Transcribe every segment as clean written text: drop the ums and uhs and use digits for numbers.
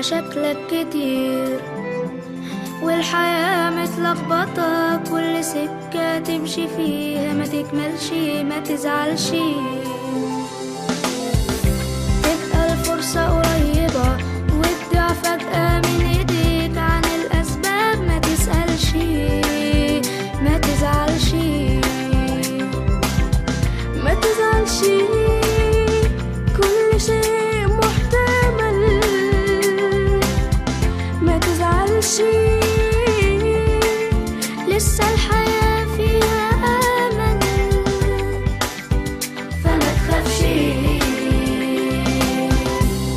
مشاكلك كتير والحياة متلخبطة، كل سكة تمشي فيها ما تكملش، ما تزعلش. تبقى الفرصة قريبة وتضيع فجأة من ايديك، عن الأسباب ما تسألش، ما تزعلش، ما تزعلش. كل شيء محتمل، ما تزعلش. لسه الحياة فيها أمل، فما تخافش.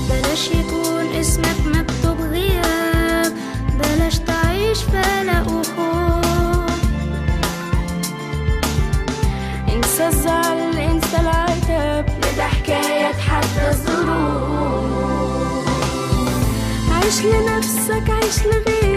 بلاش يكون اسمك مكتوب غياب، بلاش تعيش في قلق وخوف. انسى الزعل، انسى العتاب، ده حكاية تحدى الظروف. عيش لنفسك، عيش لغيرك،